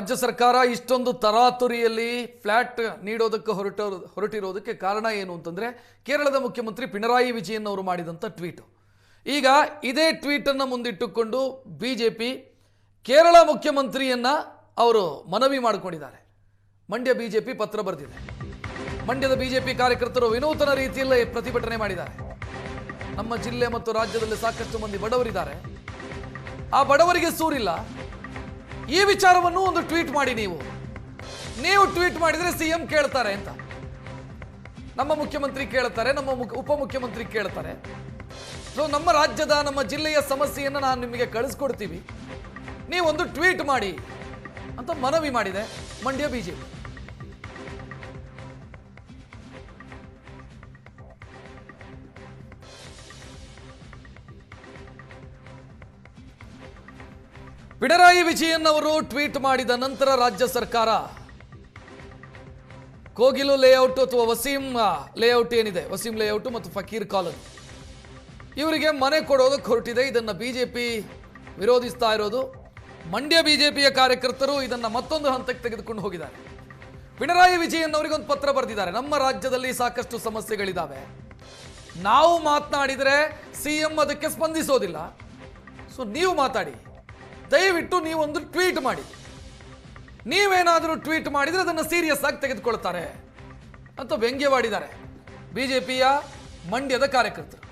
ರಾಜ್ಯ ಸರ್ಕಾರ ಇಷ್ಟೊಂದು ತರಾತುರಿಯಲ್ಲಿ ಫ್ಲಾಟ್ ನೀಡೋದಕ್ಕೆ ಹೊರಟಿರೋದಕ್ಕೆ ಕಾರಣ ಏನು ಅಂತಂದ್ರೆ ಕೇರಳದ ಮುಖ್ಯಮಂತ್ರಿ ಪಿಣರಾಯಿ ವಿಜಯನ್ ಅವರು ಮಾಡಿದಂಥ ಟ್ವೀಟ್. ಈಗ ಇದೇ ಟ್ವೀಟನ್ನು ಮುಂದಿಟ್ಟುಕೊಂಡು ಬಿಜೆಪಿ ಕೇರಳ ಮುಖ್ಯಮಂತ್ರಿಯನ್ನ ಅವರು ಮನವಿ ಮಾಡಿಕೊಂಡಿದ್ದಾರೆ. ಮಂಡ್ಯ ಬಿಜೆಪಿ ಪತ್ರ ಬರೆದಿದೆ. ಮಂಡ್ಯದ ಬಿಜೆಪಿ ಕಾರ್ಯಕರ್ತರು ವಿನೂತನ ರೀತಿಯಲ್ಲಿ ಪ್ರತಿಭಟನೆ ಮಾಡಿದ್ದಾರೆ. ನಮ್ಮ ಜಿಲ್ಲೆ ಮತ್ತು ರಾಜ್ಯದಲ್ಲಿ ಸಾಕಷ್ಟು ಮಂದಿ ಬಡವರಿದ್ದಾರೆ, ಆ ಬಡವರಿಗೆ ಸೂರಿಲ್ಲ. ಈ ವಿಚಾರವನ್ನು ಒಂದು ಟ್ವೀಟ್ ಮಾಡಿ. ನೀವು ಟ್ವೀಟ್ ಮಾಡಿದ್ರೆ ಸಿಎಂ ಕೇಳ್ತಾರೆ ಅಂತ, ನಮ್ಮ ಮುಖ್ಯಮಂತ್ರಿ ಕೇಳ್ತಾರೆ, ನಮ್ಮ ಉಪಮುಖ್ಯಮಂತ್ರಿ ಕೇಳ್ತಾರೆ. ಸೊ ನಮ್ಮ ರಾಜ್ಯದ ನಮ್ಮ ಜಿಲ್ಲೆಯ ಸಮಸ್ಯೆಯನ್ನು ನಾನು ನಿಮಗೆ ಕಳಿಸ್ಕೊಡ್ತೀವಿ, ನೀವೊಂದು ಟ್ವೀಟ್ ಮಾಡಿ ಅಂತ ಮನವಿ ಮಾಡಿದೆ ಮಂಡ್ಯ ಬಿಜೆಪಿ. ಪಿಣರಾಯಿ ವಿಜಯನ್ ಅವರು ಟ್ವೀಟ್ ಮಾಡಿದ ನಂತರ ರಾಜ್ಯ ಸರ್ಕಾರ ಕೋಗಿಲು ಲೇಔಟ್ ಅಥವಾ ವಸೀಂ ಲೇಔಟ್ ಏನಿದೆ, ವಸೀಂ ಲೇಔಟ್ ಮತ್ತು ಫಕೀರ್ ಕಾಲೋನಿ, ಇವರಿಗೆ ಮನೆ ಕೊಡೋದಕ್ಕೆ ಹೊರಟಿದೆ. ಇದನ್ನು ಬಿಜೆಪಿ ವಿರೋಧಿಸ್ತಾ ಇರೋದು. ಮಂಡ್ಯ ಬಿಜೆಪಿಯ ಕಾರ್ಯಕರ್ತರು ಇದನ್ನು ಮತ್ತೊಂದು ಹಂತಕ್ಕೆ ತೆಗೆದುಕೊಂಡು ಹೋಗಿದ್ದಾರೆ. ಪಿಣರಾಯಿ ವಿಜಯನ್ ಅವರಿಗೊಂದು ಪತ್ರ ಬರೆದಿದ್ದಾರೆ. ನಮ್ಮ ರಾಜ್ಯದಲ್ಲಿ ಸಾಕಷ್ಟು ಸಮಸ್ಯೆಗಳಿದ್ದಾವೆ, ನಾವು ಮಾತನಾಡಿದರೆ ಸಿಎಂ ಅದಕ್ಕೆ ಸ್ಪಂದಿಸೋದಿಲ್ಲ. ಸೊ ನೀವು ಮಾತಾಡಿ, ದಯವಿಟ್ಟು ನೀವೊಂದು ಟ್ವೀಟ್ ಮಾಡಿ. ನೀವೇನಾದರೂ ಟ್ವೀಟ್ ಮಾಡಿದರೆ ಅದನ್ನು ಸೀರಿಯಸ್ ಆಗಿ ತೆಗೆದುಕೊಳ್ತಾರೆ ಅಂತ ವ್ಯಂಗ್ಯವಾಡಿದ್ದಾರೆ ಬಿಜೆಪಿಯ ಮಂಡ್ಯದ ಕಾರ್ಯಕರ್ತರು.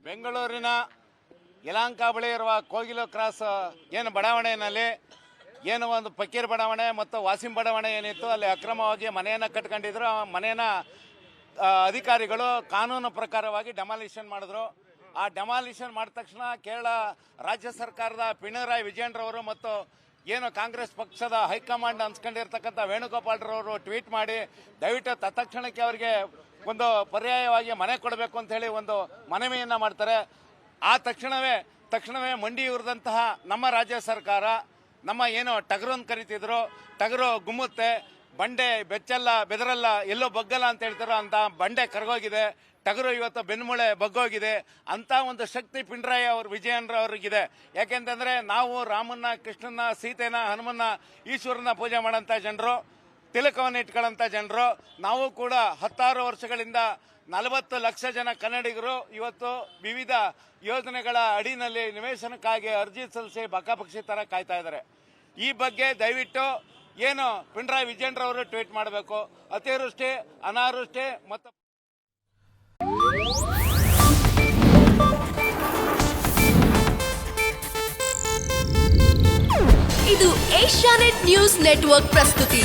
ಬೆಂಗಳೂರಿನ ಯಲಹಂಕ ಬಳಿ ಇರುವ ಕೋಗಿಲು ಕ್ರಾಸ್ ಏನು ಬಡಾವಣೆಯಲ್ಲಿ ಏನು ಒಂದು ಫಕೀರ್ ಬಡಾವಣೆ ಮತ್ತು ವಾಸಿಂ ಬಡಾವಣೆ ಏನಿತ್ತು, ಅಲ್ಲಿ ಅಕ್ರಮವಾಗಿ ಮನೆಯನ್ನು ಕಟ್ಕೊಂಡಿದ್ರು. ಆ ಮನೆಯನ್ನು ಅಧಿಕಾರಿಗಳು ಕಾನೂನು ಪ್ರಕಾರವಾಗಿ ಡೆಮಾಲಿಷನ್ ಮಾಡಿದ್ರು. ಆ ಡೆಮಾಲಿಷನ್ ಮಾಡಿದ ತಕ್ಷಣ ಕೇರಳ ರಾಜ್ಯ ಸರ್ಕಾರದ ಪಿಣರಾಯಿ ವಿಜಯನ್ರವರು ಮತ್ತು ಏನು ಕಾಂಗ್ರೆಸ್ ಪಕ್ಷದ ಹೈಕಮಾಂಡ್ ಅನ್ಸ್ಕೊಂಡಿರ್ತಕ್ಕಂಥ ವೇಣುಗೋಪಾಲ್ರವರು ಟ್ವೀಟ್ ಮಾಡಿ ದಯವಿಟ್ಟು ತತ್ಕ್ಷಣಕ್ಕೆ ಅವರಿಗೆ ಒಂದು ಪರ್ಯಾಯವಾಗಿ ಮನೆ ಕೊಡಬೇಕು ಅಂತ ಹೇಳಿ ಒಂದು ಮನವಿಯನ್ನು ಮಾಡ್ತಾರೆ. ಆ ತಕ್ಷಣವೇ ಮಂಡಿಯೂರದಂತಹ ನಮ್ಮ ರಾಜ್ಯ ಸರ್ಕಾರ ನಮ್ಮ ಏನು ಟಗರು ಅಂತ ಕರಿತಿದ್ರು, ಟಗರು ಗುಮ್ಮುತ್ತೆ, ಬಂಡೆ ಬೆಚ್ಚಲ್ಲ ಬೆದರಲ್ಲ ಎಲ್ಲೋ ಬಗ್ಗಲ್ಲ ಅಂತ ಹೇಳ್ತಾರೋ ಅಂತ ಬಂಡೆ ಕರಗೋಗಿದೆ, ಟಗರು ಇವತ್ತು ಬೆನ್ಮೂಳೆ ಬಗ್ಗೋಗಿದೆ. ಅಂತ ಒಂದು ಶಕ್ತಿ ಪಿಣರಾಯಿ ವಿಜಯನ್ರವ್ರಿಗಿದೆ. ಯಾಕೆಂತಂದ್ರೆ ನಾವು ರಾಮನ್ನ, ಕೃಷ್ಣನ, ಸೀತೆನ, ಹನುಮನ್ನ, ಈಶ್ವರನ ಪೂಜೆ ಮಾಡೋಂಥ ಜನರು, ತಿಲಕವನ್ನು ಇಟ್ಕೊಳ್ಳೋಂಥ ಜನರು. ನಾವು ಕೂಡ 10 ವರ್ಷಗಳಿಂದ 40 ಲಕ್ಷ ಜನ ಕನ್ನಡಿಗರು ಇವತ್ತು ವಿವಿಧ ಯೋಜನೆಗಳ ಅಡಿನಲ್ಲಿ ನಿವೇಶನಕ್ಕಾಗಿ ಅರ್ಜಿ ಸಲ್ಲಿಸಿ ಬಕಾಪಕ್ಷಿ ತರ ಕಾಯ್ತಾ ಇದ್ದಾರೆ. ಈ ಬಗ್ಗೆ ದಯವಿಟ್ಟು ಏನು ಪಿಣರಾಯಿ ವಿಜಯನ್ರವರು ಟ್ವೀಟ್ ಮಾಡಬೇಕು. ಅತಿವೃಷ್ಟಿ, ಅನಾವೃಷ್ಟಿ ಮತ್ತು ಇದು ಏಷ್ಯಾನೆಟ್ ನ್ಯೂಸ್ ನೆಟ್ವರ್ಕ್ ಪ್ರಸ್ತುತಿ.